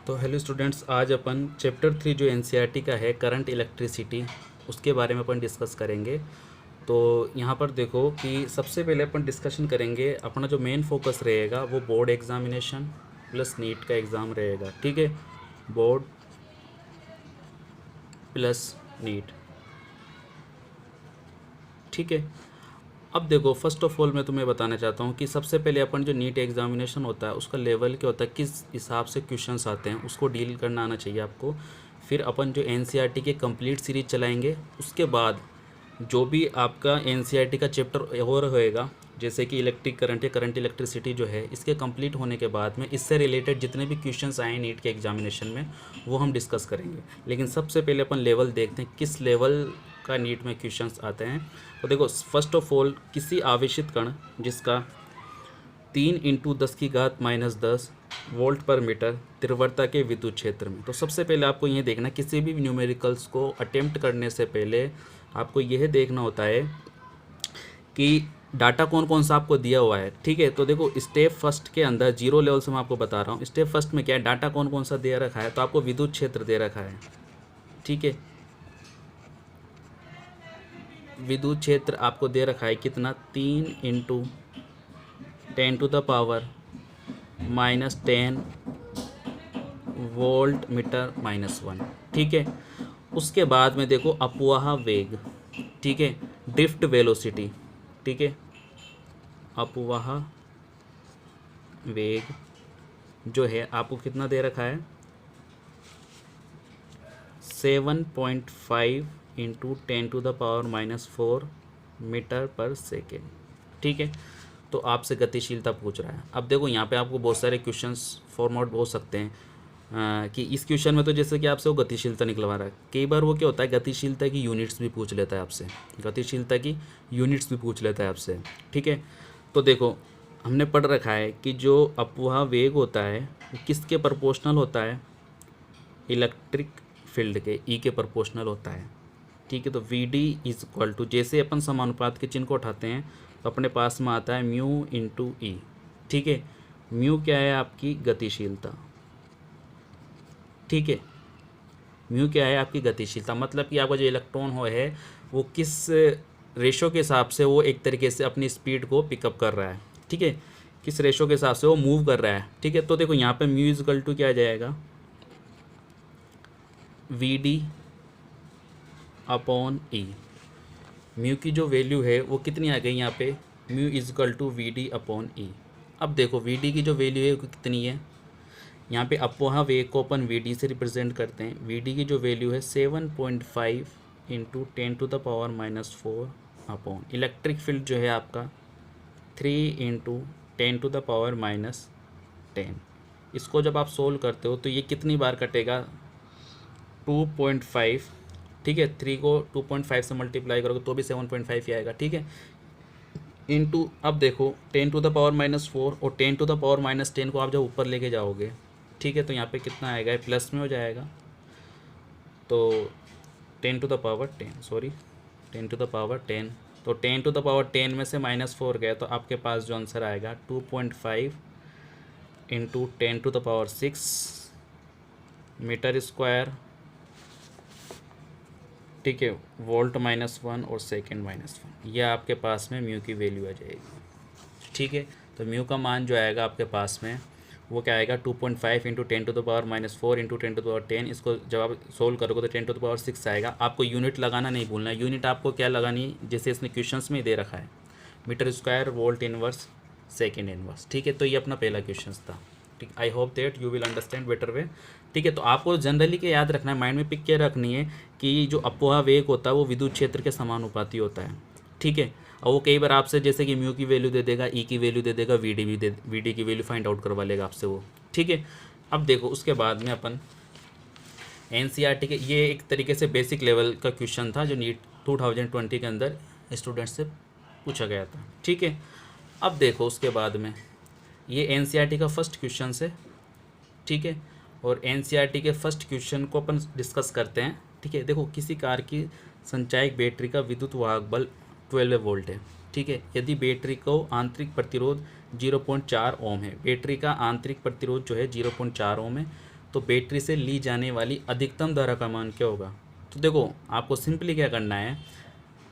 तो hello students, आज अपन chapter 3 जो एनसीईआरटी का है करंट इलेक्ट्रिसिटी, उसके बारे में अपन डिस्कस करेंगे। तो यहाँ पर देखो कि सबसे पहले अपन डिस्कशन करेंगे, अपना जो मेन फोकस रहेगा वो बोर्ड एग्जामिनेशन प्लस नीट का एग्ज़ाम रहेगा। ठीक है, बोर्ड प्लस नीट। ठीक है, अब देखो फर्स्ट ऑफ ऑल मैं तुम्हें बताना चाहता हूँ कि सबसे पहले अपन जो नीट एग्जामिनेशन होता है उसका लेवल क्या होता है, किस हिसाब से क्वेश्चंस आते हैं उसको डील करना आना चाहिए आपको। फिर अपन जो एनसीईआरटी के कंप्लीट सीरीज चलाएंगे, उसके बाद जो भी आपका एनसीईआरटी का चैप्टर और होएगा, जैसे कि इलेक्ट्रिक करंट या करंट इलेक्ट्रिसिटी जो है, इसके कंप्लीट होने के बाद में इससे रिलेटेड जितने भी क्वेश्चंस आए नीट के एग्जामिनेशन में वो हम डिस्कस करेंगे। लेकिन सबसे पहले अपन लेवल देखते हैं किस लेवल का नीट में क्वेश्चंस आते हैं। तो देखो फर्स्ट ऑफ ऑल, किसी आवेशित कण जिसका 3 × 10⁻⁻10 वोल्ट पर मीटर तीव्रता के विद्युत क्षेत्र में। तो सबसे पहले आपको ये देखना, किसी भी न्यूमेरिकल्स को अटेम्प्ट करने से पहले आपको यह देखना होता है कि डाटा कौन कौन सा आपको दिया हुआ है। ठीक है, तो देखो स्टेप फर्स्ट के अंदर जीरो लेवल से मैं आपको बता रहा हूँ। स्टेप फर्स्ट में क्या है, डाटा कौन कौन सा दे रखा है, तो आपको विद्युत क्षेत्र दे रखा है। ठीक है, विद्युत क्षेत्र आपको दे रखा है कितना, 3 × 10⁻⁻10 वोल्ट मीटर -1। ठीक है, उसके बाद में देखो अपवाह वेग, ठीक है, ड्रिफ्ट वेलोसिटी। ठीक है, अपवाह वेग जो है आपको कितना दे रखा है, 7.5 × 10⁻⁻4 मीटर पर सेकेंड। ठीक है, तो आपसे गतिशीलता पूछ रहा है। अब देखो यहाँ पे आपको बहुत सारे क्वेश्चंस फॉर्मेट हो सकते हैं कि इस क्वेश्चन में तो जैसे कि आपसे वो गतिशीलता निकलवा रहा है। कई बार वो क्या होता है, गतिशीलता की यूनिट्स भी पूछ लेता है आपसे, गतिशीलता की यूनिट्स भी पूछ लेता है आपसे। ठीक है, तो देखो हमने पढ़ रखा है कि जो अपवाह वेग होता है वो किसके प्रोपोर्शनल होता है, इलेक्ट्रिक फील्ड के ई के प्रोपोर्शनल होता है। ठीक है, तो V D is equal to, जैसे अपन समानुपात के चिन्ह को उठाते हैं तो अपने पास में आता है म्यू इंटू ई। ठीक है, म्यू क्या है, आपकी गतिशीलता। ठीक है, म्यू क्या है, आपकी गतिशीलता, मतलब कि आपका जो इलेक्ट्रॉन हो है वो किस रेशो के हिसाब से वो एक तरीके से अपनी स्पीड को पिकअप कर रहा है। ठीक है, किस रेशो के हिसाब से वो मूव कर रहा है। ठीक है, तो देखो यहाँ पे म्यू इज इक्वल टू क्या आ जाएगा, V D upon E. Mu की जो वैल्यू है वो कितनी आ गई यहाँ पे, mu is equal to V D upon E. अब देखो वी डी की जो वैल्यू है वो कितनी है, यहाँ पे अपवाह वेग को अपन वी डी से रिप्रेजेंट करते हैं। वी डी की जो वैल्यू है 7.5 × 10⁻⁻4 अपॉन इलेक्ट्रिक फील्ड जो है आपका 3 × 10⁻10। इसको जब आप सोल्व करते हो तो ये कितनी बार कटेगा, 2.5। ठीक है, 3 को 2.5 से मल्टीप्लाई करोगे तो भी 7.5 ही आएगा। ठीक है, इंटू, अब देखो 10⁻⁻4 और 10⁻⁻10 को आप जब ऊपर लेके जाओगे, ठीक है, तो यहाँ पे कितना आएगा, प्लस में हो जाएगा। तो 10⁻10 सॉरी 10�10, तो 10⁻10 में से -4 गया तो आपके पास जो आंसर आएगा 2.5 × 10⁻6 मीटर स्क्वायर। ठीक है, वोल्ट -1 और सेकेंड -1, यह आपके पास में म्यू की वैल्यू आ जाएगी। ठीक है, तो म्यू का मान जो आएगा आपके पास में वो क्या आएगा, 2.5 × 10⁻⁻4 × 10⁻10। इसको जब आप सोल्व करोगे तो 10⁻6 आएगा। आपको यूनिट लगाना नहीं भूलना है। यूनिट आपको क्या लगानी है, जैसे इसने क्वेश्चंस में दे रखा है, metre square, volt inverse, second inverse. ठीक है, तो ये अपना पहला क्वेश्चन था। ठीक, I hope that you will understand better way. ठीक है, तो आपको जनरली क्या याद रखना है, माइंड में पिक क्या रखनी है कि जो अपवाह वेग होता है वो विद्युत क्षेत्र के समानुपाती होता है। ठीक है, और वो कई बार आपसे जैसे कि म्यू की वैल्यू दे देगा, ई की वैल्यू दे देगा, वी डी की वैल्यू फाइंड आउट करवा लेगा आपसे वो। ठीक है, अब देखो उसके बाद में अपन एनसीईआरटी के, ये एक तरीके से बेसिक लेवल का क्वेश्चन था जो नीट 2020 के अंदर स्टूडेंट्स से पूछा गया था। ठीक है, अब देखो उसके बाद में ये एनसीईआरटी का फर्स्ट क्वेश्चन है। ठीक है, और एनसीईआरटी के फर्स्ट क्वेश्चन को अपन डिस्कस करते हैं। ठीक है, देखो किसी कार की संचायक बैटरी का विद्युत वाहक बल 12 वोल्ट है। ठीक है, यदि बैटरी को आंतरिक प्रतिरोध 0.4 ओम है, बैटरी का आंतरिक प्रतिरोध जो है 0.4 ओम है, तो बैटरी से ली जाने वाली अधिकतम धारा का मान क्या होगा। तो देखो आपको सिंपली क्या करना है,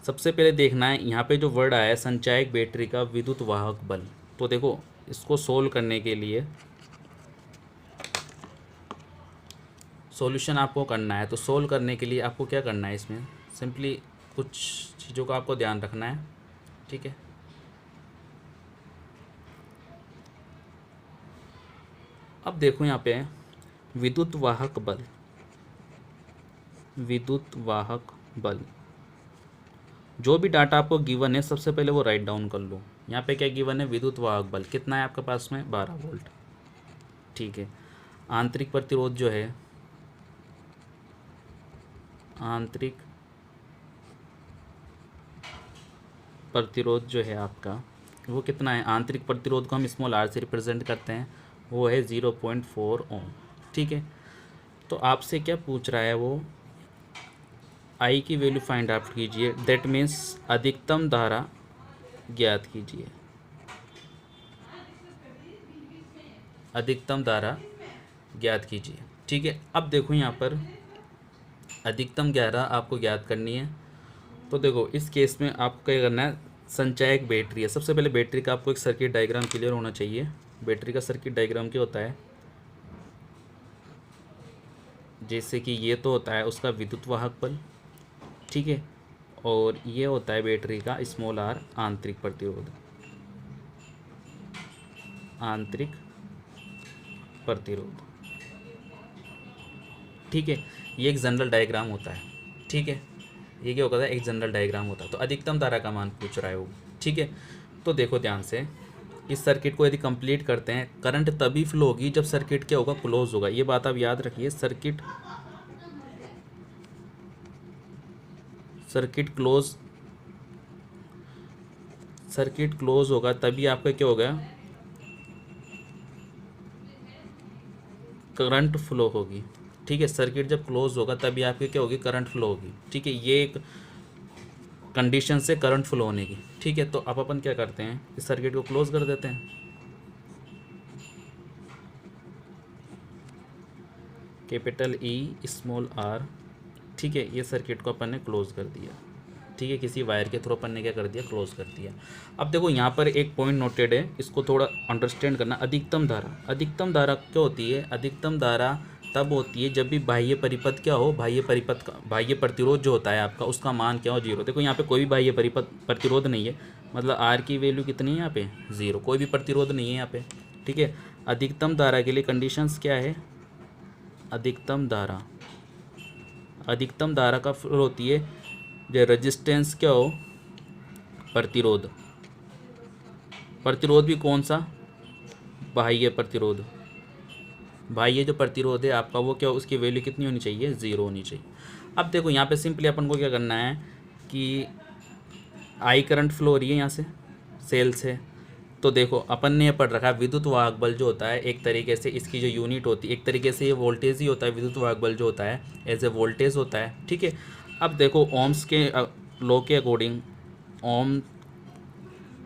सबसे पहले देखना है यहाँ पे जो वर्ड आया है संचायक बैटरी का विद्युत वाहक बल। तो देखो इसको सोल्व करने के लिए सॉल्यूशन आपको करना है, तो सोल्व करने के लिए आपको क्या करना है, इसमें सिंपली कुछ चीज़ों का आपको ध्यान रखना है। ठीक है, अब देखो यहाँ पे विद्युत वाहक बल, विद्युत वाहक बल, जो भी डाटा आपको गिवन है सबसे पहले वो राइट डाउन कर लो। यहाँ पे क्या गिवन है, विद्युत वाहक बल कितना है आपके पास में 12 वोल्ट। ठीक है, आंतरिक प्रतिरोध जो है, आंतरिक प्रतिरोध जो है आपका वो कितना है, आंतरिक प्रतिरोध को हम स्मॉल आर से रिप्रेजेंट करते हैं, वो है 0.4 ओम। ठीक है, तो आपसे क्या पूछ रहा है वो, आई की वैल्यू फाइंड आउट कीजिए, दैट मीन्स अधिकतम धारा ज्ञात कीजिए, अधिकतम धारा ज्ञात कीजिए। ठीक है, अब देखो यहाँ पर अधिकतम धारा आपको ज्ञात करनी है। तो देखो इस केस में आपको क्या करना है, संचायक बैटरी है, सबसे पहले बैटरी का आपको एक सर्किट डायग्राम क्लियर होना चाहिए। बैटरी का सर्किट डायग्राम क्या होता है, जैसे कि ये तो होता है उसका विद्युत वाहक बल। ठीक है, और ये होता है बैटरी का स्मॉल आर आंतरिक प्रतिरोध, आंतरिक प्रतिरोध। ठीक है, ये एक जनरल डायग्राम होता है। ठीक है, ये क्या होता है, एक जनरल डायग्राम होता है। तो अधिकतम धारा का मान पूछ रहा है वो। ठीक है, तो देखो ध्यान से, इस सर्किट को यदि कंप्लीट करते हैं, करंट तभी फ्लो होगी जब सर्किट क्या होगा, क्लोज होगा। ये बात आप याद रखिए, सर्किट क्लोज होगा तभी आपका क्या होगा, करंट फ्लो होगी। ठीक है, सर्किट जब क्लोज होगा तभी आपकी क्या होगी, करंट फ्लो होगी। ठीक है, ये एक कंडीशन से करंट फ्लो होने की। ठीक है, तो अब अपन क्या करते हैं, इस सर्किट को क्लोज कर देते हैं। Capital E small R. ठीक है, ये सर्किट को अपन ने क्लोज कर दिया। ठीक है, किसी वायर के थ्रू अपन ने क्या कर दिया, क्लोज कर दिया। अब देखो यहाँ पर एक पॉइंट नोटेड है, इसको थोड़ा अंडरस्टैंड करना। अधिकतम धारा, अधिकतम धारा क्या होती है, अधिकतम धारा तब होती है जब भी बाह्य परिपथ क्या हो, बाह्य परिपथ का बाह्य प्रतिरोध जो होता है आपका, उसका मान क्या हो, 0। देखो यहाँ पे कोई भी बाह्य प्रतिरोध नहीं है, मतलब आर की वैल्यू कितनी है यहाँ पे, 0, कोई भी प्रतिरोध नहीं है यहाँ पे। ठीक है, अधिकतम धारा के लिए कंडीशंस क्या है, अधिकतम धारा, अधिकतम धारा का फ्लो होती है जो रेजिस्टेंस क्या हो, प्रतिरोध, प्रतिरोध भी कौन सा, बाह्य प्रतिरोध, बाह्य जो प्रतिरोध है आपका वो क्या हो, उसकी वैल्यू कितनी होनी चाहिए, 0 होनी चाहिए। अब देखो यहाँ पे सिंपली अपन को क्या करना है कि आई करंट फ्लो हो रही है यहाँ से, सेल से। तो देखो अपन ने पढ़ रखा है विद्युत वाहक बल जो होता है, एक तरीके से इसकी जो यूनिट होती है, एक तरीके से ये वोल्टेज ही होता है। विद्युत वाहक बल जो होता है एज ए वोल्टेज होता है। ठीक है, अब देखो ओम्स के लॉ के अकॉर्डिंग, ओम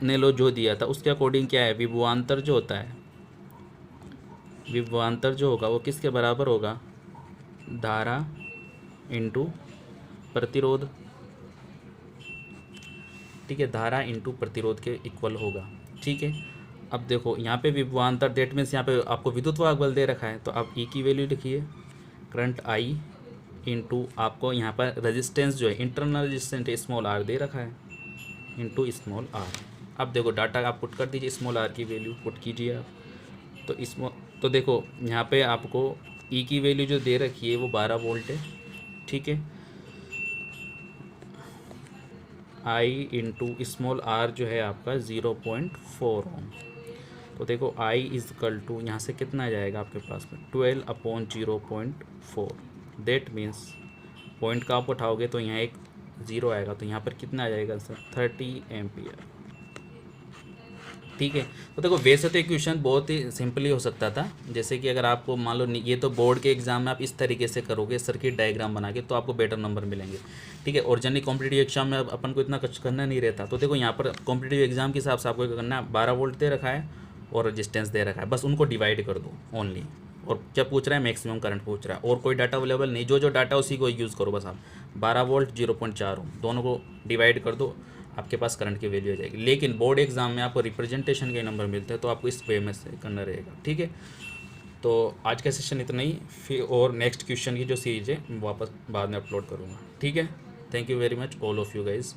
ने लो जो दिया था उसके अकॉर्डिंग क्या है, विभवांतर जो होता है, विभवांतर जो होगा वो किसके बराबर होगा, धारा इंटू प्रतिरोध। ठीक है, धारा इंटू प्रतिरोध के इक्वल होगा। ठीक है, अब देखो यहाँ पे विभवांतर, डेट मीन्स यहाँ पे आपको विद्युत वाहक बल दे रखा है, तो आप ई की वैल्यू लिखिए, करंट आई इंटू आपको यहाँ पर रेजिस्टेंस जो है, इंटरनल रेजिस्टेंस स्मॉल आर दे रखा है, इंटू स्मॉल आर। अब देखो डाटा आप पुट कर दीजिए, स्मॉल आर की वैल्यू पुट कीजिए आप। तो देखो यहाँ पे आपको ई की वैल्यू जो दे रखी है वो 12 वोल्ट है। ठीक है, आई इंटू स्मॉल आर जो है आपका 0.4 ओम। तो देखो आई इज इक्वल टू यहाँ से कितना आ जाएगा आपके पास में, 12/0.4। देट मीन्स पॉइंट का आप उठाओगे तो यहाँ एक 0 आएगा, तो यहाँ पर कितना आ जाएगा सर, 30 एम्पियर। ठीक है, तो देखो वैसे तो इक्वेशन बहुत ही सिंपली हो सकता था, जैसे कि अगर आपको मान लो ये तो बोर्ड के एग्जाम में आप इस तरीके से करोगे सर्किट डायग्राम बना के, तो आपको बेटर नंबर मिलेंगे। ठीक है, और जनरली कॉम्पिटिटिव एग्जाम में अपन को इतना कुछ करना नहीं रहता। तो देखो यहाँ पर कॉम्पिटिटिव एग्जाम के हिसाब से आपको क्या करना है, 12 वोल्ट दे रखा है और रेजिस्टेंस दे रखा है, बस उनको डिवाइड कर दो ओनली, और क्या पूछ रहा है, मैक्सिमम करंट पूछ रहा है, और कोई डाटा अवेलेबल नहीं, जो जो डाटा उसी को यूज़ करो बस आप। 12 वोल्ट 0.4 ओम, दोनों को डिवाइड कर दो, आपके पास करंट की वैल्यू आ जाएगी। लेकिन बोर्ड एग्जाम में आपको रिप्रेजेंटेशन के नंबर मिलते हैं, तो आपको इस वे में से करना रहेगा, ठीक है। तो आज का सेशन इतना ही, फिर और नेक्स्ट क्वेश्चन की जो सीरीज है वापस बाद में अपलोड करूँगा, ठीक है। Thank you very much all of you guys.